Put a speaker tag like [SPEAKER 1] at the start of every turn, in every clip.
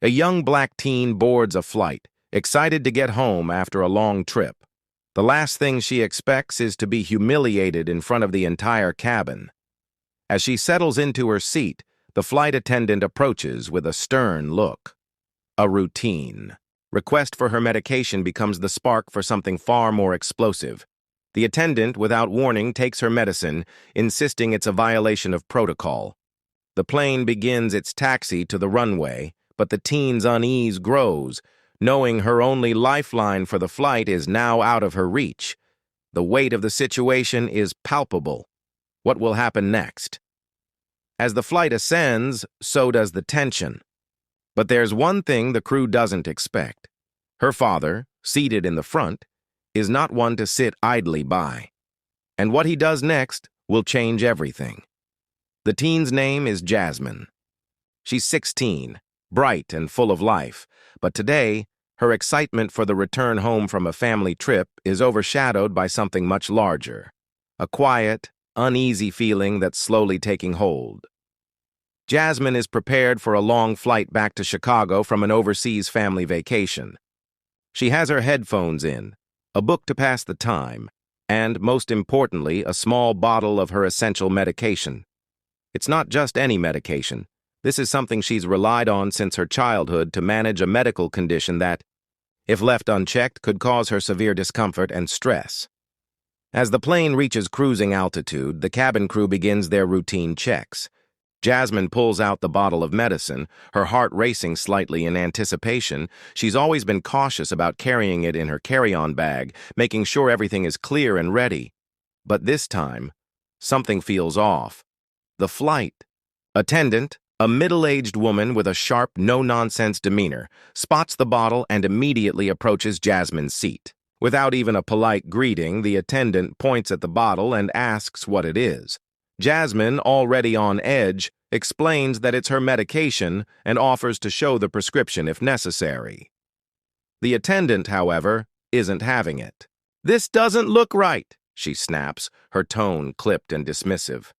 [SPEAKER 1] A young black teen boards a flight, excited to get home after a long trip. The last thing she expects is to be humiliated in front of the entire cabin. As she settles into her seat, the flight attendant approaches with a stern look. A routine. Request for her medication becomes the spark for something far more explosive. The attendant, without warning, takes her medicine, insisting it's a violation of protocol. The plane begins its taxi to the runway, but the teen's unease grows, knowing her only lifeline for the flight is now out of her reach. The weight of the situation is palpable. What will happen next? As the flight ascends, so does the tension. But there's one thing the crew doesn't expect. Her father, seated in the front, is not one to sit idly by. And what he does next will change everything. The teen's name is Jasmine. She's 16, bright and full of life, but today, her excitement for the return home from a family trip is overshadowed by something much larger. A quiet, uneasy feeling that's slowly taking hold. Jasmine is prepared for a long flight back to Chicago from an overseas family vacation. She has her headphones in, a book to pass the time, and, most importantly, a small bottle of her essential medication. It's not just any medication. This is something she's relied on since her childhood to manage a medical condition that, if left unchecked, could cause her severe discomfort and stress. As the plane reaches cruising altitude, the cabin crew begins their routine checks. Jasmine pulls out the bottle of medicine, her heart racing slightly in anticipation. She's always been cautious about carrying it in her carry-on bag, making sure everything is clear and ready. But this time, something feels off. The flight attendant, a middle-aged woman with a sharp, no-nonsense demeanor, spots the bottle and immediately approaches Jasmine's seat. Without even a polite greeting, the attendant points at the bottle and asks what it is. Jasmine, already on edge, explains that it's her medication and offers to show the prescription if necessary. The attendant, however, isn't having it. "This doesn't look right," she snaps, her tone clipped and dismissive.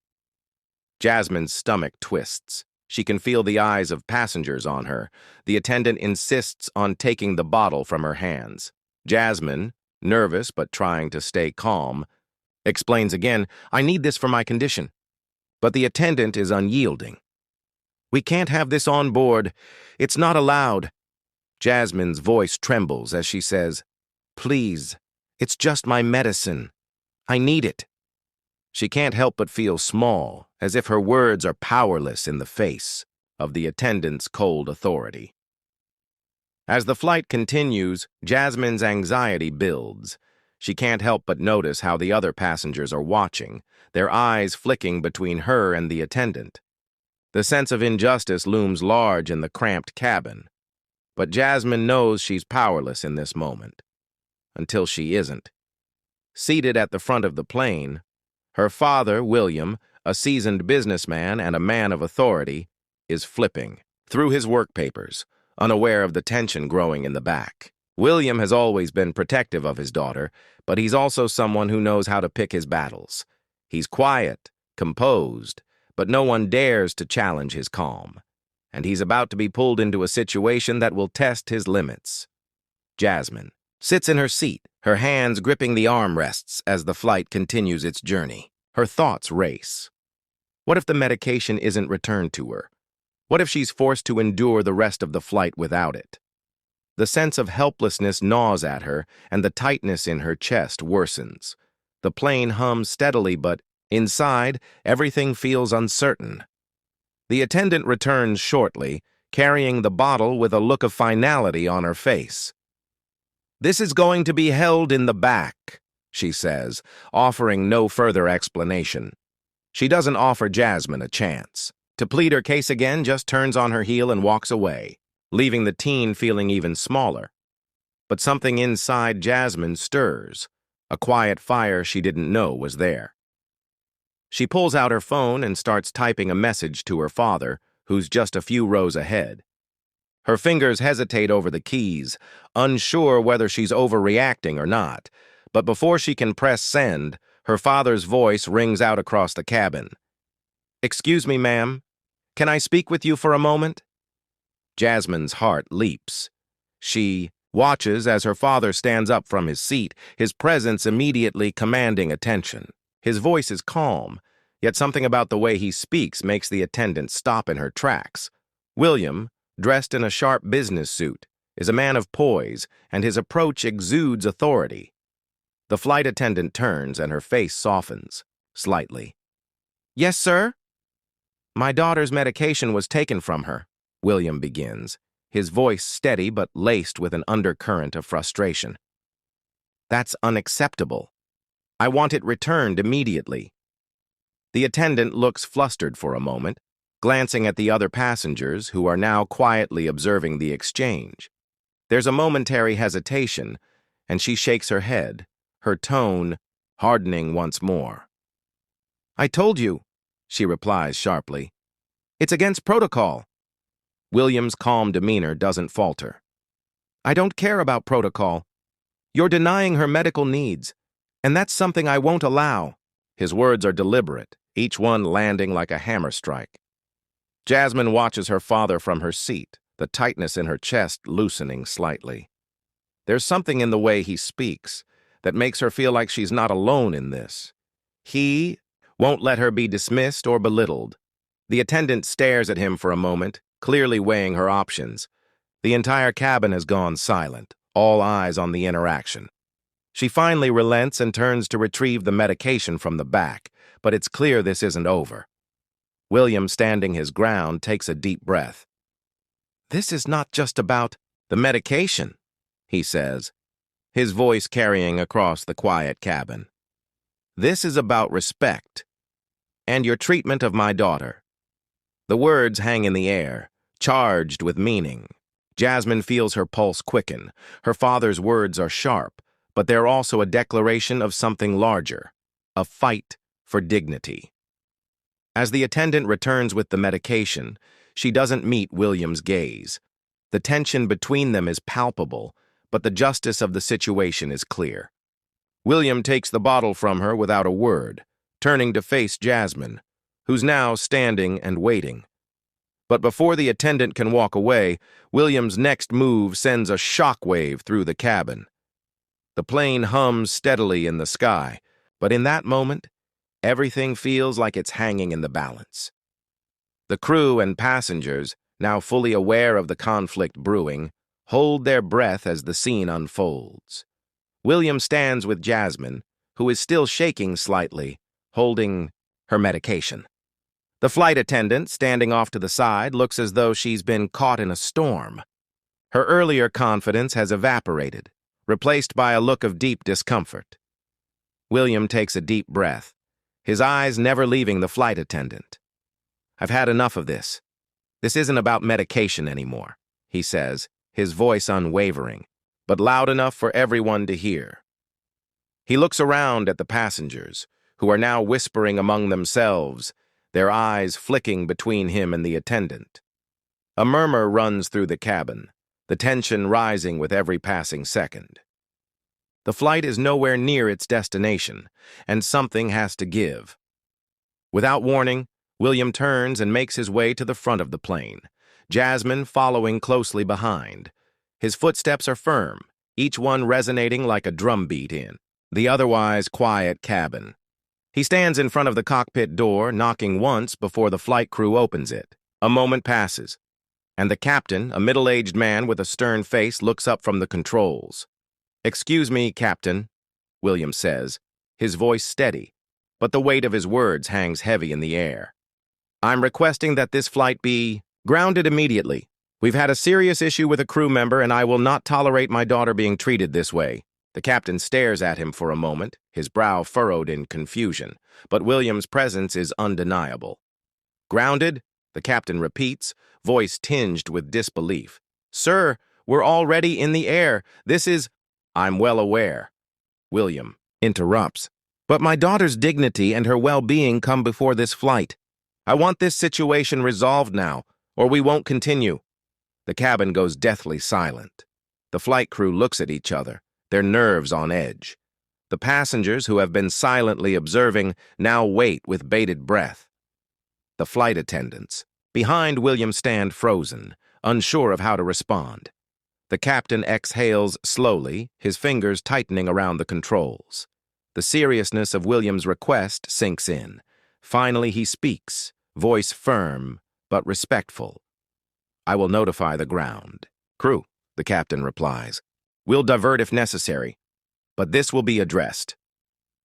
[SPEAKER 1] Jasmine's stomach twists. She can feel the eyes of passengers on her. The attendant insists on taking the bottle from her hands. Jasmine, nervous but trying to stay calm, explains again, "I need this for my condition." But the attendant is unyielding. "We can't have this on board. It's not allowed." Jasmine's voice trembles as she says, "Please, it's just my medicine. I need it." She can't help but feel small, as if her words are powerless in the face of the attendant's cold authority. As the flight continues, Jasmine's anxiety builds. She can't help but notice how the other passengers are watching, their eyes flicking between her and the attendant. The sense of injustice looms large in the cramped cabin. But Jasmine knows she's powerless in this moment. Until she isn't. Seated at the front of the plane, her father, William, a seasoned businessman and a man of authority, is flipping through his work papers, unaware of the tension growing in the back. William has always been protective of his daughter, but he's also someone who knows how to pick his battles. He's quiet, composed, but no one dares to challenge his calm. And he's about to be pulled into a situation that will test his limits. Jasmine sits in her seat, her hands gripping the armrests as the flight continues its journey. Her thoughts race. What if the medication isn't returned to her? What if she's forced to endure the rest of the flight without it? The sense of helplessness gnaws at her, and the tightness in her chest worsens. The plane hums steadily, but inside, everything feels uncertain. The attendant returns shortly, carrying the bottle with a look of finality on her face. "This is going to be held in the back," she says, offering no further explanation. She doesn't offer Jasmine a chance. To plead her case again, just turns on her heel and walks away, leaving the teen feeling even smaller. But something inside Jasmine stirs, a quiet fire she didn't know was there. She pulls out her phone and starts typing a message to her father, who's just a few rows ahead. Her fingers hesitate over the keys, unsure whether she's overreacting or not, but before she can press send, her father's voice rings out across the cabin. "Excuse me, ma'am. Can I speak with you for a moment?" Jasmine's heart leaps. She watches as her father stands up from his seat, his presence immediately commanding attention. His voice is calm, yet something about the way he speaks makes the attendant stop in her tracks. William, dressed in a sharp business suit, is a man of poise, and his approach exudes authority. The flight attendant turns and her face softens, slightly. "Yes, sir?" "My daughter's medication was taken from her," William begins, his voice steady but laced with an undercurrent of frustration. "That's unacceptable. I want it returned immediately." The attendant looks flustered for a moment, glancing at the other passengers who are now quietly observing the exchange. There's a momentary hesitation, and she shakes her head, her tone hardening once more. "I told you," she replies sharply. "It's against protocol." William's calm demeanor doesn't falter. "I don't care about protocol. You're denying her medical needs, and that's something I won't allow." His words are deliberate, each one landing like a hammer strike. Jasmine watches her father from her seat, the tightness in her chest loosening slightly. There's something in the way he speaks that makes her feel like she's not alone in this. He won't let her be dismissed or belittled. The attendant stares at him for a moment, clearly weighing her options. The entire cabin has gone silent, all eyes on the interaction. She finally relents and turns to retrieve the medication from the back, but it's clear this isn't over. William, standing his ground, takes a deep breath. "This is not just about the medication," he says, his voice carrying across the quiet cabin. "This is about respect and your treatment of my daughter." The words hang in the air, charged with meaning. Jasmine feels her pulse quicken. Her father's words are sharp, but they're also a declaration of something larger, a fight for dignity. As the attendant returns with the medication, she doesn't meet William's gaze. The tension between them is palpable, but the justice of the situation is clear. William takes the bottle from her without a word, turning to face Jasmine, who's now standing and waiting. But before the attendant can walk away, William's next move sends a shockwave through the cabin. The plane hums steadily in the sky, but in that moment, everything feels like it's hanging in the balance. The crew and passengers, now fully aware of the conflict brewing, hold their breath as the scene unfolds. William stands with Jasmine, who is still shaking slightly, holding her medication. The flight attendant, standing off to the side, looks as though she's been caught in a storm. Her earlier confidence has evaporated, replaced by a look of deep discomfort. William takes a deep breath, his eyes never leaving the flight attendant. "I've had enough of this. This isn't about medication anymore," he says, his voice unwavering, but loud enough for everyone to hear. He looks around at the passengers, who are now whispering among themselves, their eyes flicking between him and the attendant. A murmur runs through the cabin, the tension rising with every passing second. The flight is nowhere near its destination, and something has to give. Without warning, William turns and makes his way to the front of the plane, Jasmine following closely behind. His footsteps are firm, each one resonating like a drumbeat in the otherwise quiet cabin. He stands in front of the cockpit door, knocking once before the flight crew opens it. A moment passes, and the captain, a middle-aged man with a stern face, looks up from the controls. "Excuse me, Captain," William says, his voice steady, but the weight of his words hangs heavy in the air. "I'm requesting that this flight be grounded immediately. We've had a serious issue with a crew member, and I will not tolerate my daughter being treated this way." The captain stares at him for a moment, his brow furrowed in confusion, but William's presence is undeniable. "Grounded?" the captain repeats, voice tinged with disbelief. "Sir, we're already in the air. This is—" "I'm well aware," William interrupts. "But my daughter's dignity and her well-being come before this flight. I want this situation resolved now, or we won't continue." The cabin goes deathly silent. The flight crew looks at each other, their nerves on edge. The passengers, who have been silently observing, now wait with bated breath. The flight attendants, behind William, stand frozen, unsure of how to respond. The captain exhales slowly, his fingers tightening around the controls. The seriousness of William's request sinks in. Finally, he speaks, voice firm but respectful. "I will notify the ground." "Crew," the captain replies. "We'll divert if necessary, but this will be addressed."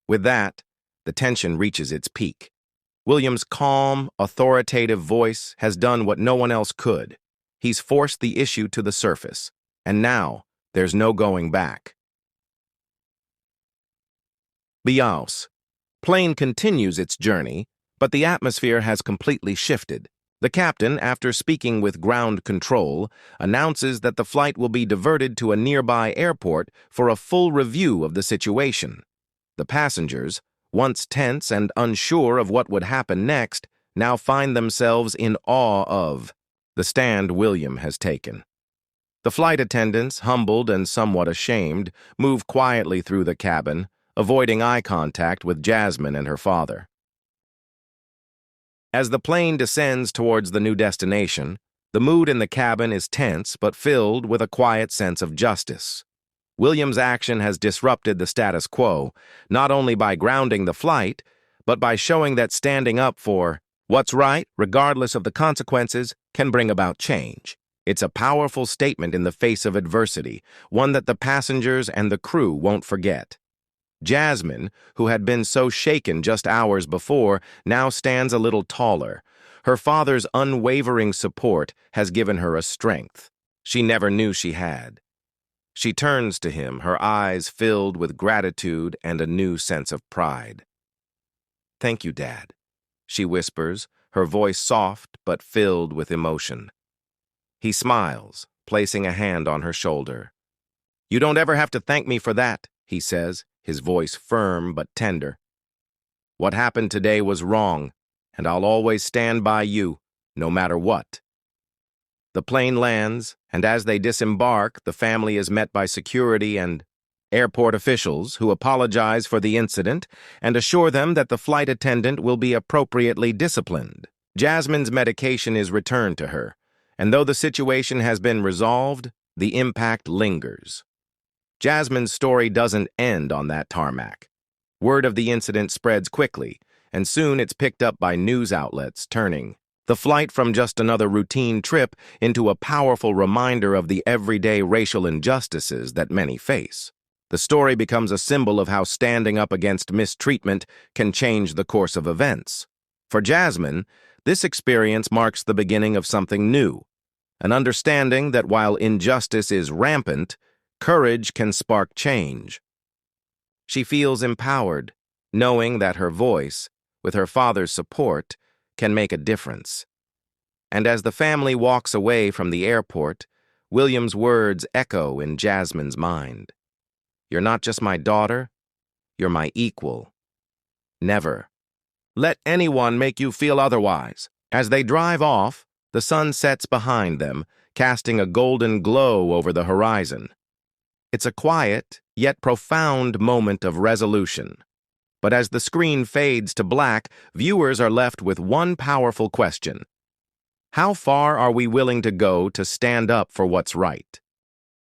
[SPEAKER 1] With that, the tension reaches its peak. William's calm, authoritative voice has done what no one else could. He's forced the issue to the surface, and now there's no going back. Biaus. Plane continues its journey, but the atmosphere has completely shifted. The captain, after speaking with ground control, announces that the flight will be diverted to a nearby airport for a full review of the situation. The passengers, once tense and unsure of what would happen next, now find themselves in awe of the stand William has taken. The flight attendants, humbled and somewhat ashamed, move quietly through the cabin, avoiding eye contact with Jasmine and her father. As the plane descends towards the new destination, the mood in the cabin is tense but filled with a quiet sense of justice. William's action has disrupted the status quo, not only by grounding the flight, but by showing that standing up for what's right, regardless of the consequences, can bring about change. It's a powerful statement in the face of adversity, one that the passengers and the crew won't forget. Jasmine, who had been so shaken just hours before, now stands a little taller. Her father's unwavering support has given her a strength she never knew she had. She turns to him, her eyes filled with gratitude and a new sense of pride. "Thank you, Dad," she whispers, her voice soft but filled with emotion. He smiles, placing a hand on her shoulder. "You don't ever have to thank me for that," he says, his voice firm but tender. "What happened today was wrong, and I'll always stand by you, no matter what." The plane lands, and as they disembark, the family is met by security and airport officials who apologize for the incident and assure them that the flight attendant will be appropriately disciplined. Jasmine's medication is returned to her, and though the situation has been resolved, the impact lingers. Jasmine's story doesn't end on that tarmac. Word of the incident spreads quickly, and soon it's picked up by news outlets, turning the flight from just another routine trip into a powerful reminder of the everyday racial injustices that many face. The story becomes a symbol of how standing up against mistreatment can change the course of events. For Jasmine, this experience marks the beginning of something new, an understanding that while injustice is rampant, courage can spark change. She feels empowered, knowing that her voice, with her father's support, can make a difference. And as the family walks away from the airport, William's words echo in Jasmine's mind. "You're not just my daughter, you're my equal. Never let anyone make you feel otherwise." As they drive off, the sun sets behind them, casting a golden glow over the horizon. It's a quiet, yet profound moment of resolution. But as the screen fades to black, viewers are left with one powerful question. How far are we willing to go to stand up for what's right?